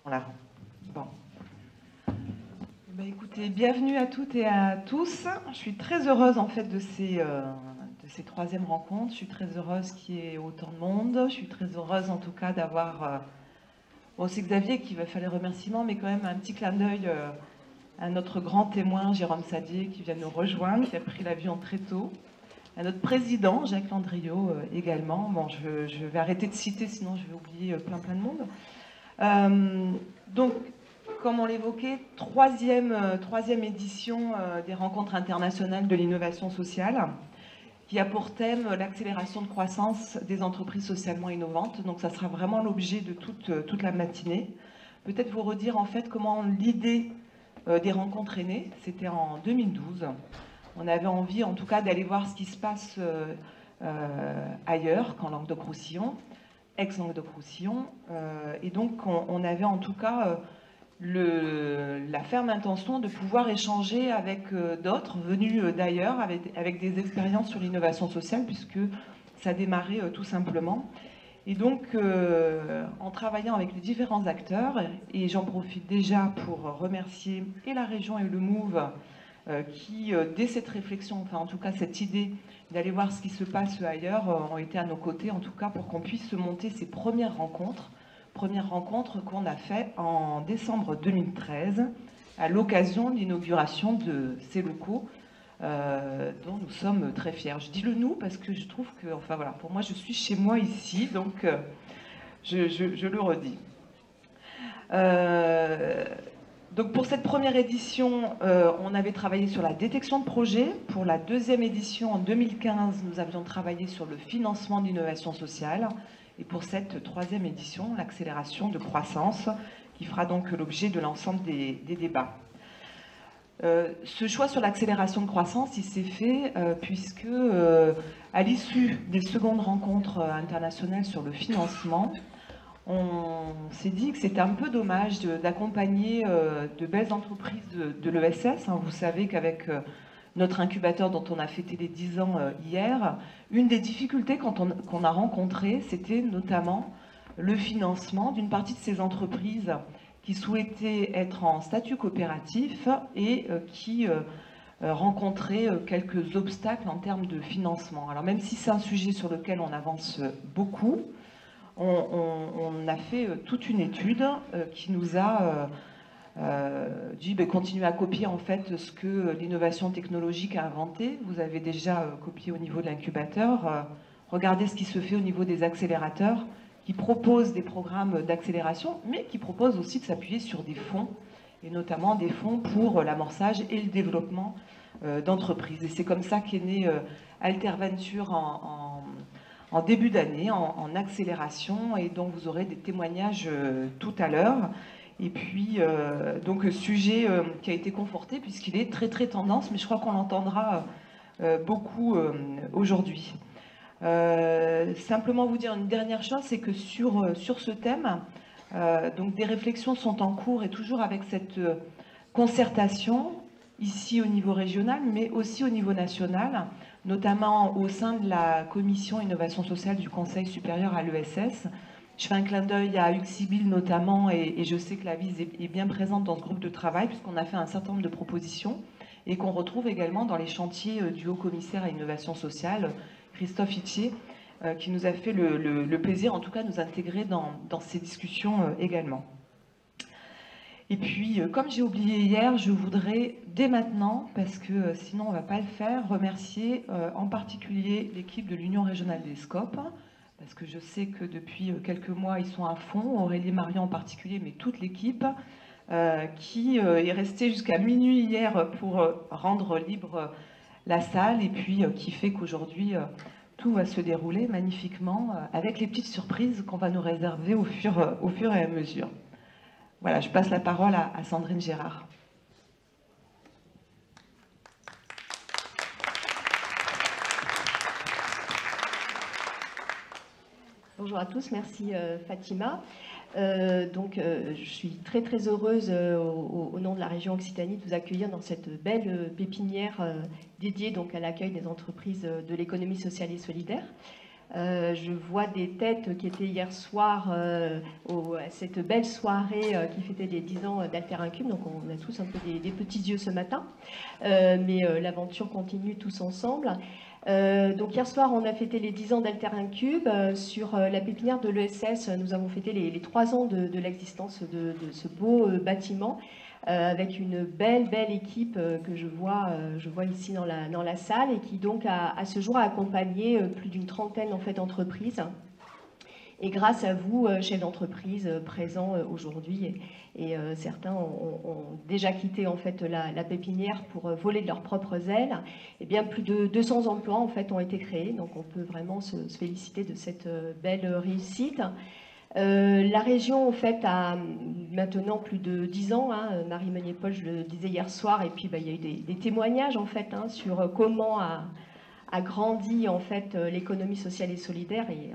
Voilà. Bon. Eh bien, écoutez, bienvenue à toutes et à tous. Je suis très heureuse en fait de ces troisièmes rencontres. Je suis très heureuse qu'il y ait autant de monde. Je suis très heureuse en tout cas d'avoir... bon, c'est Xavier qui va faire les remerciements, mais quand même un petit clin d'œil à notre grand témoin Jérôme Sadier qui vient nous rejoindre, qui a pris l'avion très tôt. À notre président Jacques Landriot également. Bon, je vais arrêter de citer, sinon je vais oublier plein de monde. Donc, comme on l'évoquait, troisième édition des rencontres internationales de l'innovation sociale, qui a pour thème l'accélération de croissance des entreprises socialement innovantes. Donc ça sera vraiment l'objet de toute la matinée. Peut-être vous redire en fait comment l'idée des rencontres est née. C'était en 2012. On avait envie en tout cas d'aller voir ce qui se passe ailleurs qu'en Languedoc-Roussillon, ex-Languedoc-Roussillon. Et donc on avait en tout cas la ferme intention de pouvoir échanger avec d'autres venus d'ailleurs, avec des expériences sur l'innovation sociale, puisque ça démarrait tout simplement. Et donc, en travaillant avec les différents acteurs, et j'en profite déjà pour remercier et la région et le MOVE, qui, dès cette réflexion, enfin en tout cas cette idée d'aller voir ce qui se passe ailleurs, ont été à nos côtés, en tout cas pour qu'on puisse monter ces premières rencontres qu'on a fait en décembre 2013, à l'occasion de l'inauguration de ces locaux, dont nous sommes très fiers. Je dis le nous parce que je trouve que, enfin voilà, pour moi je suis chez moi ici, donc je le redis. Donc pour cette première édition, on avait travaillé sur la détection de projets. Pour la deuxième édition, en 2015, nous avions travaillé sur le financement de l'innovation sociale. Et pour cette troisième édition, l'accélération de croissance, qui fera donc l'objet de l'ensemble des débats. Ce choix sur l'accélération de croissance, il s'est fait puisque, à l'issue des secondes rencontres internationales sur le financement, on s'est dit que c'était un peu dommage d'accompagner de belles entreprises de l'ESS. Vous savez qu'avec notre incubateur dont on a fêté les 10 ans hier, une des difficultés qu'on a rencontrées, c'était notamment le financement d'une partie de ces entreprises qui souhaitaient être en statut coopératif et qui rencontraient quelques obstacles en termes de financement. Alors même si c'est un sujet sur lequel on avance beaucoup, on a fait toute une étude qui nous a dit continuez à copier en fait ce que l'innovation technologique a inventé. Vous avez déjà copié au niveau de l'incubateur. Regardez ce qui se fait au niveau des accélérateurs qui proposent des programmes d'accélération, mais qui proposent aussi de s'appuyer sur des fonds, et notamment des fonds pour l'amorçage et le développement d'entreprises. Et c'est comme ça qu'est né Alterventure en début d'année, en accélération, et donc vous aurez des témoignages tout à l'heure. Et puis, donc, sujet qui a été conforté puisqu'il est très tendance, mais je crois qu'on l'entendra beaucoup aujourd'hui. Simplement vous dire une dernière chose, c'est que sur ce thème, donc des réflexions sont en cours et toujours avec cette concertation, ici au niveau régional, mais aussi au niveau national, notamment au sein de la commission innovation sociale du Conseil supérieur à l'ESS. Je fais un clin d'œil à Uxibil notamment, et je sais que la VISE est bien présente dans ce groupe de travail, puisqu'on a fait un certain nombre de propositions, et qu'on retrouve également dans les chantiers du haut-commissaire à l'innovation sociale, Christophe Ittier, qui nous a fait le plaisir, en tout cas, de nous intégrer dans ces discussions également. Et puis, comme j'ai oublié hier, je voudrais, dès maintenant, parce que sinon on ne va pas le faire, remercier en particulier l'équipe de l'Union régionale des SCOP, parce que je sais que depuis quelques mois, ils sont à fond, Aurélie Marion en particulier, mais toute l'équipe, qui est restée jusqu'à minuit hier pour rendre libre la salle, et puis qui fait qu'aujourd'hui, tout va se dérouler magnifiquement, avec les petites surprises qu'on va nous réserver au fur et à mesure. Voilà, je passe la parole à Sandrine Gérard. Bonjour à tous, merci Fatima. Je suis très heureuse au nom de la région Occitanie de vous accueillir dans cette belle pépinière dédiée donc à l'accueil des entreprises de l'économie sociale et solidaire. Je vois des têtes qui étaient hier soir à cette belle soirée qui fêtait les 10 ans d'Alter Incube. Donc on a tous un peu des petits yeux ce matin. Mais l'aventure continue tous ensemble. Donc hier soir, on a fêté les 10 ans d'Alter Incube. Sur la pépinière de l'ESS, nous avons fêté les 3 ans de l'existence de ce beau bâtiment. Avec une belle équipe que je vois ici dans la salle et qui donc à ce jour a accompagné plus d'une trentaine en fait d'entreprises. Et grâce à vous, chefs d'entreprise présents aujourd'hui, et certains ont déjà quitté en fait la pépinière pour voler de leurs propres ailes, et bien plus de 200 emplois en fait ont été créés. Donc on peut vraiment se féliciter de cette belle réussite. La région, en fait, a maintenant plus de 10 ans. Hein, Marie Meunier-Paul, je le disais hier soir, et puis il y a eu des témoignages en fait hein, sur comment a grandi en fait l'économie sociale et solidaire. Et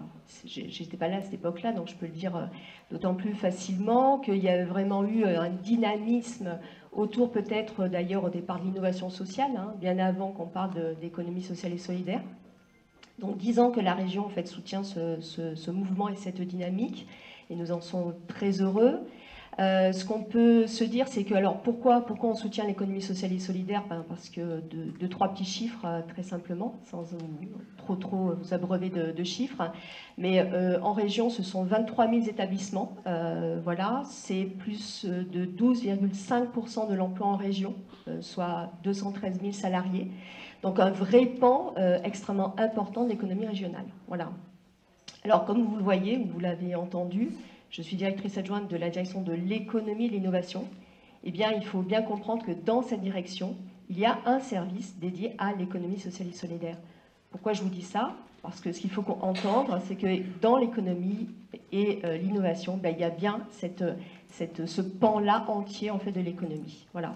j'étais pas là à cette époque-là, donc je peux le dire d'autant plus facilement qu'il y a vraiment eu un dynamisme autour peut-être d'ailleurs au départ de l'innovation sociale, hein, bien avant qu'on parle d'économie sociale et solidaire. Donc 10 ans que la région en fait, soutient ce mouvement et cette dynamique, et nous en sommes très heureux. Ce qu'on peut se dire, c'est que, alors pourquoi on soutient l'économie sociale et solidaire? Parce que deux, trois petits chiffres, très simplement, sans trop vous abreuver de chiffres. Mais en région, ce sont 23 000 établissements. Voilà, c'est plus de 12,5% de l'emploi en région, soit 213 000 salariés. Donc un vrai pan extrêmement important de l'économie régionale. Voilà. Alors comme vous le voyez, ou vous l'avez entendu, je suis directrice adjointe de la direction de l'économie et de l'innovation. Eh bien, il faut bien comprendre que dans cette direction, il y a un service dédié à l'économie sociale et solidaire. Pourquoi je vous dis ça? Parce que ce qu'il faut entendre, c'est que dans l'économie et l'innovation, il y a bien ce pan-là entier en fait, de l'économie. Voilà.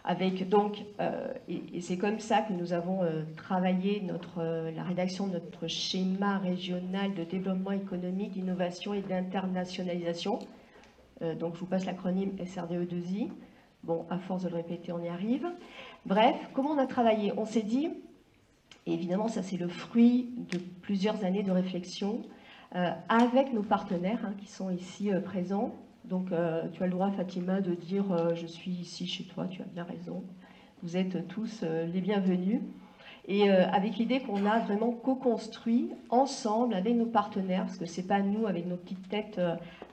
Avec donc, et c'est comme ça que nous avons travaillé la rédaction de notre schéma régional de développement économique, d'innovation et d'internationalisation. Donc je vous passe l'acronyme SRDE2I. Bon, à force de le répéter, on y arrive. Bref, comment on a travaillé? On s'est dit, et évidemment ça c'est le fruit de plusieurs années de réflexion, avec nos partenaires hein, qui sont ici présents. Donc, tu as le droit, Fatima, de dire je suis ici chez toi, tu as bien raison. Vous êtes tous les bienvenus. Et avec l'idée qu'on a vraiment co-construit ensemble avec nos partenaires, parce que ce n'est pas nous, avec nos petites têtes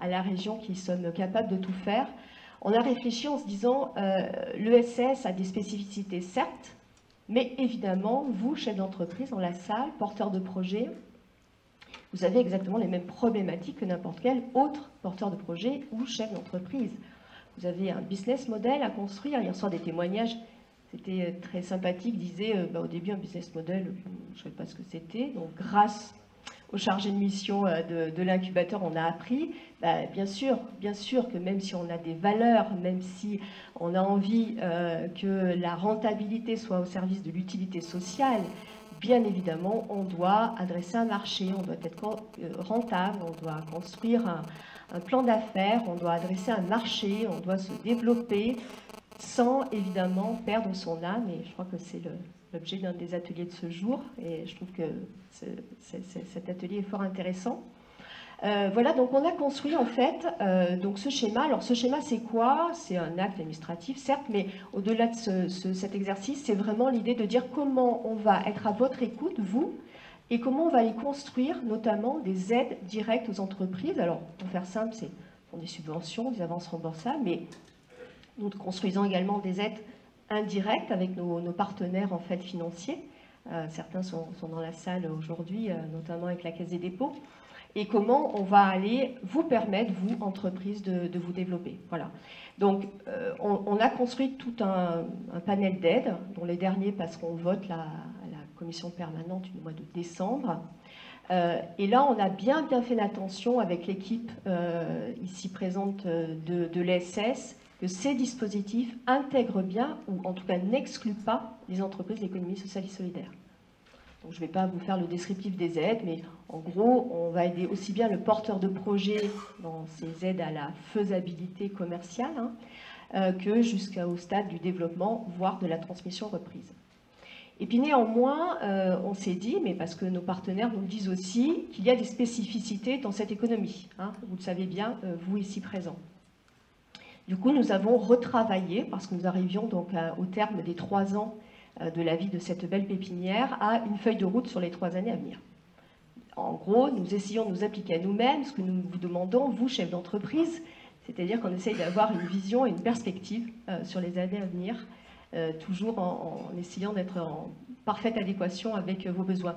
à la région, qui sommes capables de tout faire. On a réfléchi en se disant l'ESS a des spécificités, certes, mais évidemment, vous, chefs d'entreprise, dans la salle, porteurs de projets, vous avez exactement les mêmes problématiques que n'importe quel autre porteur de projet ou chef d'entreprise. Vous avez un business model à construire. Hier soir, des témoignages, c'était très sympathique, disaient au début, un business model, je ne savais pas ce que c'était. Donc, grâce au chargé de mission de l'incubateur, on a appris. Bien sûr que même si on a des valeurs, même si on a envie que la rentabilité soit au service de l'utilité sociale, bien évidemment, on doit adresser un marché, on doit être rentable, on doit construire un plan d'affaires, on doit adresser un marché, on doit se développer sans évidemment perdre son âme. Et je crois que c'est l'objet d'un des ateliers de ce jour. Et je trouve que cet atelier est fort intéressant. Voilà, donc on a construit en fait donc ce schéma. Alors ce schéma c'est quoi? C'est un acte administratif certes, mais au-delà de cet exercice, c'est vraiment l'idée de dire comment on va être à votre écoute, vous, et comment on va aller construire notamment des aides directes aux entreprises. Alors pour faire simple, c'est des subventions, des avances remboursables, mais nous construisons également des aides indirectes avec nos partenaires en fait financiers. Certains sont dans la salle aujourd'hui, notamment avec la Caisse des dépôts. Et comment on va aller vous permettre, vous, entreprise, de vous développer. Voilà. Donc, on a construit tout un panel d'aides, dont les derniers passeront au vote à la commission permanente du mois de décembre. Et là, on a bien fait l'attention avec l'équipe ici présente de l'ESS, que ces dispositifs intègrent bien, ou en tout cas n'excluent pas, les entreprises de l'économie sociale et solidaire. Donc, je ne vais pas vous faire le descriptif des aides, mais en gros, on va aider aussi bien le porteur de projet dans ses aides à la faisabilité commerciale que jusqu'au stade du développement, voire de la transmission reprise. Et puis néanmoins, on s'est dit, mais parce que nos partenaires nous le disent aussi, qu'il y a des spécificités dans cette économie. Hein, vous le savez bien, vous ici présents. Du coup, nous avons retravaillé, parce que nous arrivions donc au terme des 3 ans de la vie de cette belle pépinière, à une feuille de route sur les 3 années à venir. En gros, nous essayons de nous appliquer à nous-mêmes ce que nous vous demandons, vous, chefs d'entreprise, c'est-à-dire qu'on essaye d'avoir une vision et une perspective sur les années à venir, toujours en essayant d'être en parfaite adéquation avec vos besoins.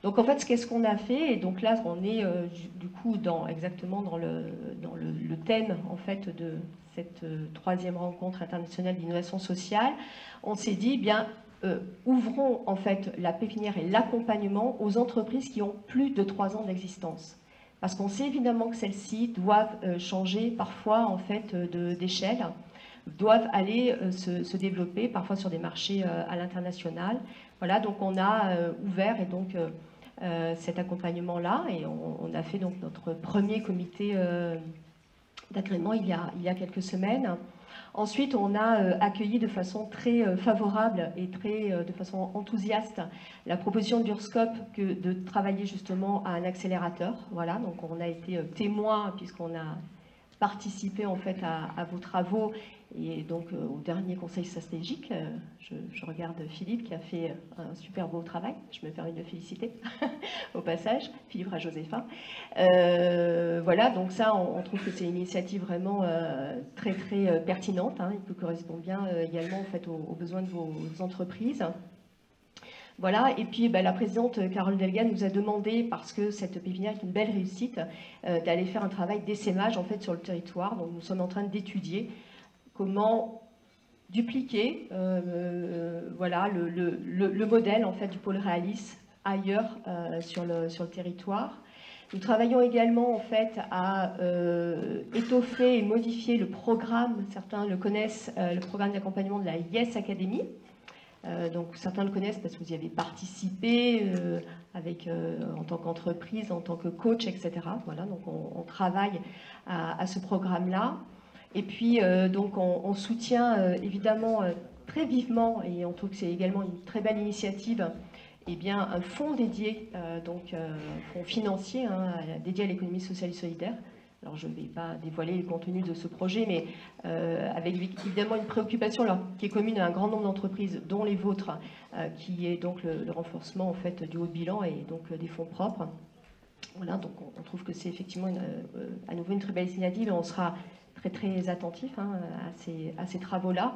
Donc en fait, qu'est-ce qu'on a fait? Et donc là, on est du coup exactement dans le thème en fait de cette 3e rencontre internationale d'innovation sociale. On s'est dit, bien, ouvrons en fait la pépinière et l'accompagnement aux entreprises qui ont plus de 3 ans d'existence. Parce qu'on sait évidemment que celles-ci doivent changer parfois en fait d'échelle, doivent aller se développer parfois sur des marchés à l'international. Voilà, donc on a ouvert et donc cet accompagnement-là et on a fait donc notre premier comité d'agrément il y a quelques semaines. Ensuite, on a accueilli de façon très favorable et de façon enthousiaste la proposition d'Urscope de travailler justement à un accélérateur. Voilà, donc on a été témoin puisqu'on a participé en fait à vos travaux et donc au dernier conseil stratégique. Je regarde Philippe qui a fait un super beau travail. Je me permets de le féliciter au passage, Philippe Rajoséphin. Voilà, donc ça, on trouve que c'est une initiative vraiment très très pertinente, hein, qui correspond bien également en fait aux besoins de vos entreprises. Voilà, et puis la présidente Carole Delga nous a demandé, parce que cette pépinière est une belle réussite, d'aller faire un travail d'essaimage en fait sur le territoire. Donc nous sommes en train d'étudier comment dupliquer voilà, le modèle en fait du pôle Realis ailleurs sur le territoire. Nous travaillons également en fait à étoffer et modifier le programme, certains le connaissent, le programme d'accompagnement de la Yes Academy. Donc certains le connaissent parce que vous y avez participé en tant qu'entreprise, en tant que coach, etc. Voilà, donc on travaille à ce programme-là. Et puis donc on soutient évidemment très vivement, et on trouve que c'est également une très belle initiative, eh bien, un fonds dédié, fonds financier hein, dédié à l'économie sociale et solidaire. Alors je ne vais pas dévoiler le contenu de ce projet, mais avec évidemment une préoccupation qui est commune à un grand nombre d'entreprises, dont les vôtres, qui est donc le renforcement en fait, du haut de bilan et donc des fonds propres. Voilà, donc on trouve que c'est effectivement à nouveau une très belle initiative et on sera très très attentif hein, à ces travaux-là.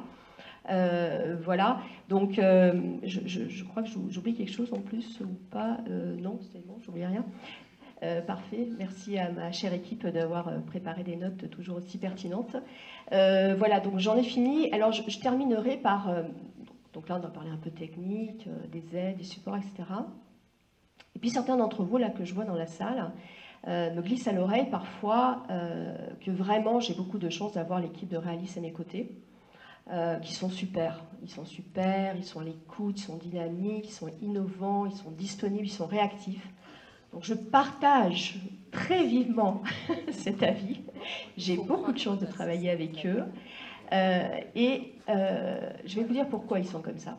Voilà, donc je crois que j'oublie quelque chose en plus ou pas. Non, c'est bon, j'oublie rien. Parfait, merci à ma chère équipe d'avoir préparé des notes toujours aussi pertinentes. Voilà, donc j'en ai fini. Alors je terminerai par, donc là on a parlé un peu technique, des aides, des supports, etc. Et puis certains d'entre vous là que je vois dans la salle me glissent à l'oreille parfois que vraiment j'ai beaucoup de chance d'avoir l'équipe de Realis à mes côtés. Qui sont super. Ils sont super, ils sont à l'écoute, ils sont dynamiques, ils sont innovants, ils sont disponibles, ils sont réactifs. Donc je partage très vivement cet avis. J'ai beaucoup de chance de travailler avec eux. Et je vais vous dire pourquoi ils sont comme ça.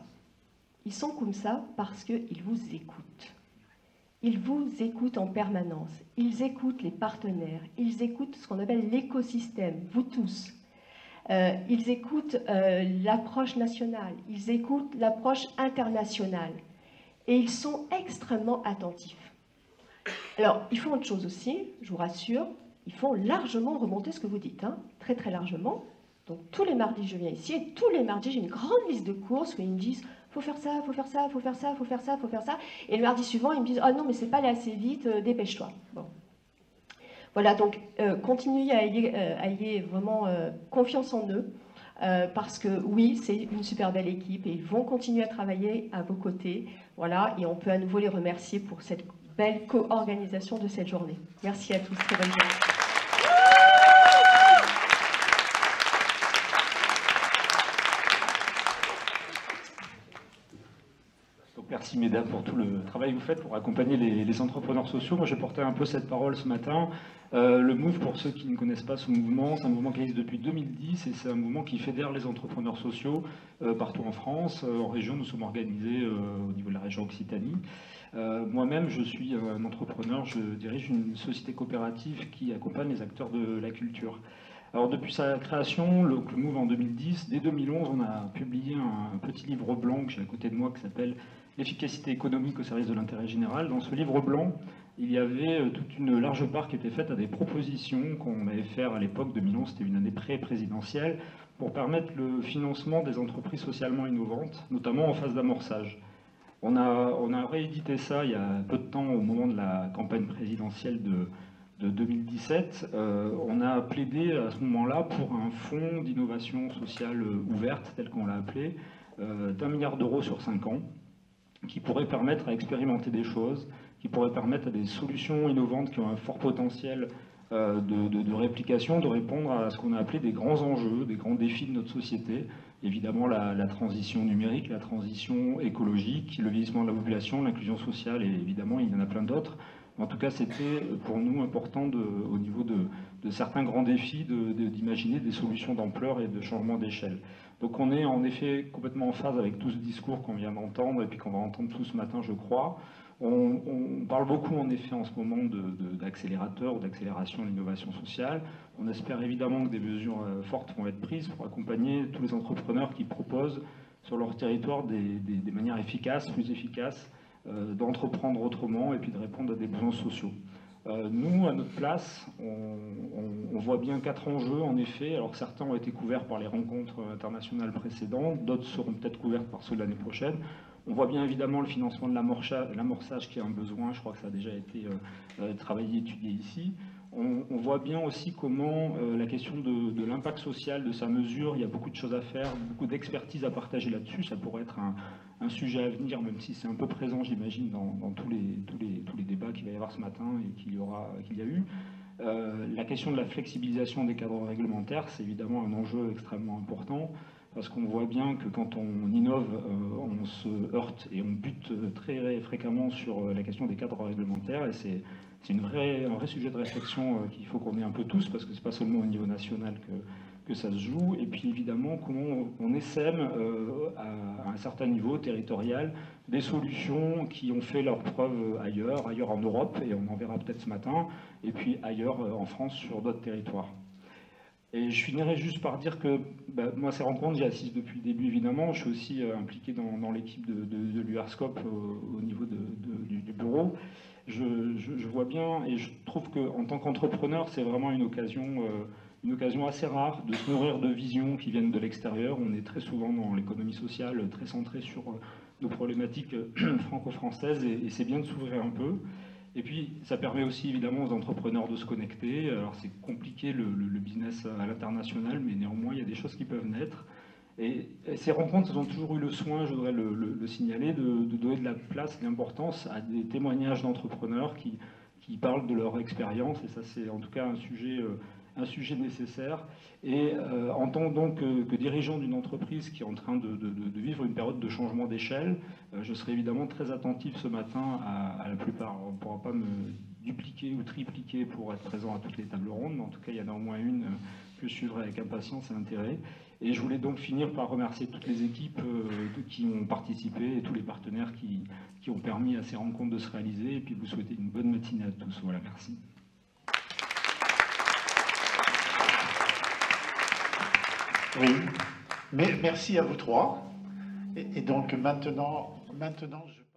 Ils sont comme ça parce qu'ils vous écoutent. Ils vous écoutent en permanence. Ils écoutent les partenaires. Ils écoutent ce qu'on appelle l'écosystème, vous tous. Ils écoutent l'approche nationale. Ils écoutent l'approche internationale. Et ils sont extrêmement attentifs. Alors, ils font autre chose aussi, je vous rassure, ils font largement remonter ce que vous dites, hein, très très largement. Donc tous les mardis, je viens ici, et tous les mardis, j'ai une grande liste de courses où ils me disent « faut faire ça, faut faire ça, faut faire ça, faut faire ça, faut faire ça ». Et le mardi suivant, ils me disent « ah non, mais c'est pas allé assez vite, dépêche-toi ». Bon. Voilà, donc continuez à ayez vraiment confiance en eux, parce que oui, c'est une super belle équipe, et ils vont continuer à travailler à vos côtés. Voilà, et on peut à nouveau les remercier pour cette belle co-organisation de cette journée. Merci à tous, très bonne journée. Donc, merci. Merci Mesdames pour tout le travail que vous faites pour accompagner les entrepreneurs sociaux. Moi, je portais un peu cette parole ce matin. Le MOVE, pour ceux qui ne connaissent pas ce mouvement, c'est un mouvement qui existe depuis 2010 et c'est un mouvement qui fédère les entrepreneurs sociaux partout en France. En région, nous sommes organisés au niveau de la région Occitanie. Moi-même, je suis un entrepreneur, je dirige une société coopérative qui accompagne les acteurs de la culture. Alors depuis sa création, le MOVE en 2010, dès 2011, on a publié un petit livre blanc que j'ai à côté de moi qui s'appelle « L'efficacité économique au service de l'intérêt général ». Dans ce livre blanc, il y avait toute une large part qui était faite à des propositions qu'on avait faites à l'époque. 2011, c'était une année pré-présidentielle, pour permettre le financement des entreprises socialement innovantes, notamment en phase d'amorçage. On a réédité ça il y a peu de temps, au moment de la campagne présidentielle de 2017. On a plaidé à ce moment-là pour un fonds d'innovation sociale ouverte, tel qu'on l'a appelé, d'1 milliard d'euros sur 5 ans, qui pourrait permettre à expérimenter des choses, qui pourrait permettre à des solutions innovantes qui ont un fort potentiel de réplication, de répondre à ce qu'on a appelé des grands enjeux, des grands défis de notre société. Évidemment, la transition numérique, la transition écologique, le vieillissement de la population, l'inclusion sociale, et évidemment, il y en a plein d'autres. En tout cas, c'était pour nous important, au niveau de certains grands défis, d'imaginer des solutions d'ampleur et de changement d'échelle. Donc on est en effet complètement en phase avec tout ce discours qu'on vient d'entendre et puis qu'on va entendre tout ce matin, je crois. On parle beaucoup en effet en ce moment d'accélérateur ou d'accélération de l'innovation sociale. On espère évidemment que des mesures fortes vont être prises pour accompagner tous les entrepreneurs qui proposent sur leur territoire des manières efficaces, plus efficaces, d'entreprendre autrement et puis de répondre à des besoins sociaux. Nous, à notre place, on voit bien 4 enjeux, en effet. Alors certains ont été couverts par les rencontres internationales précédentes, d'autres seront peut-être couverts par ceux de l'année prochaine. On voit bien évidemment le financement de l'amorçage qui est un besoin, je crois que ça a déjà été travaillé, étudié ici. On voit bien aussi comment la question de l'impact social de sa mesure, il y a beaucoup de choses à faire, beaucoup d'expertise à partager là-dessus. Ça pourrait être un sujet à venir, même si c'est un peu présent, j'imagine, dans tous les débats qu'il va y avoir ce matin et qu'il y a eu. La question de la flexibilisation des cadres réglementaires, c'est évidemment un enjeu extrêmement important, parce qu'on voit bien que quand on innove, on se heurte et on bute très fréquemment sur la question des cadres réglementaires, et c'est un vrai sujet de réflexion qu'il faut qu'on ait un peu tous, parce que c'est pas seulement au niveau national que ça se joue, et puis évidemment comment on essaime à un certain niveau territorial des solutions qui ont fait leurs preuves ailleurs en Europe, et on en verra peut-être ce matin, et puis ailleurs en France sur d'autres territoires. Et je finirai juste par dire que moi, ces rencontres, j'y assiste depuis le début, évidemment. Je suis aussi impliqué dans l'équipe de l'URSCOP au niveau du bureau. Je vois bien et je trouve qu'en tant qu'entrepreneur, c'est vraiment une occasion assez rare de se nourrir de visions qui viennent de l'extérieur. On est très souvent dans l'économie sociale, très centré sur nos problématiques franco-françaises, et c'est bien de s'ouvrir un peu. Et puis, ça permet aussi évidemment aux entrepreneurs de se connecter. Alors, c'est compliqué le business à l'international, mais néanmoins, il y a des choses qui peuvent naître. Et ces rencontres, elles ont toujours eu le soin, je voudrais le signaler, de donner de la place et de l'importance à des témoignages d'entrepreneurs qui parlent de leur expérience. Et ça, c'est en tout cas un sujet nécessaire. Et en tant donc que dirigeant d'une entreprise qui est en train de vivre une période de changement d'échelle, je serai évidemment très attentif ce matin à la plupart. On ne pourra pas me dupliquer ou tripliquer pour être présent à toutes les tables rondes, mais en tout cas, il y en a au moins une que je suivrai avec impatience et intérêt. Et je voulais donc finir par remercier toutes les équipes qui ont participé et tous les partenaires qui ont permis à ces rencontres de se réaliser, et puis vous souhaiter une bonne matinée à tous. Voilà, merci. Oui, mais merci à vous trois. Et donc maintenant je...